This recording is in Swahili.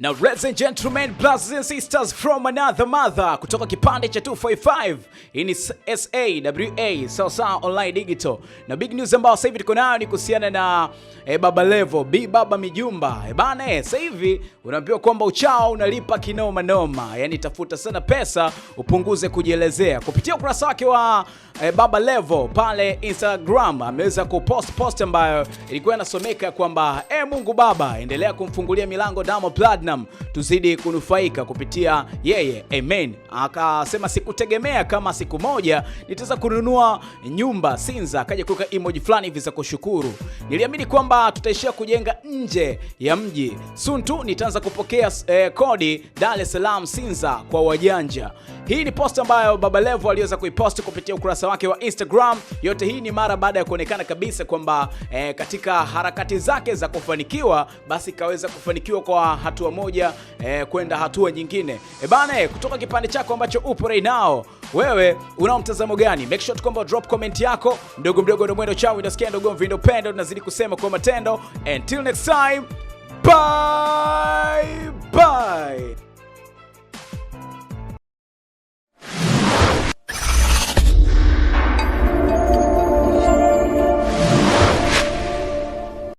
Now, ladies and gentlemen, brothers and sisters from another mother, kutoka kipande cha 245, hii ni SAWA, Sawasawa Online Digital. Na big news ambayo sasa hivi tuko nayo ni kuhusiana na Baba Levo, Baba Mijumba. Bana, sasa hivi unaambiwa kwamba uchao unalipa kinoma noma. Yani tafuta sana pesa upunguze kujielezea. Kupitia ukurasa wake wa Baba Levo pale Instagram ameweza kupost ambayo ilikuwa inasomeka kwamba Mungu Baba, endelea kumfungulia milango Diamond Platnumz tuzidi kunufaika kupitia yeye, amen. Akasema sikutegemea kama siku moja nitaweza kununua nyumba Sinza, akaja kuweka emoji fulani hivi za kushukuru. Niliamini kwamba tutaishia kujenga nje ya mji, soon tu nitaanza kupokea kodi Dar es Salaam Sinza kwa wajanja. Hii ni post ambayo Baba Levo aliweza kuipost kupitia ukurasa wake wa Instagram. Yote hii ni mara baada ya kuonekana kabisa kwamba katika harakati zake za kufanikiwa, basi kaweza kufanikiwa kwa hatua moja kwenda hatua nyingine. Bana, kutoka kipande chako ambacho upo right now, wewe unao mtazamo gani? Make sure kwamba drop comment yako. Mdogo ndio mwendo chao, ndio ndogo vindo pendo, tunazidi kusema kwa matendo. Until next time, bye bye.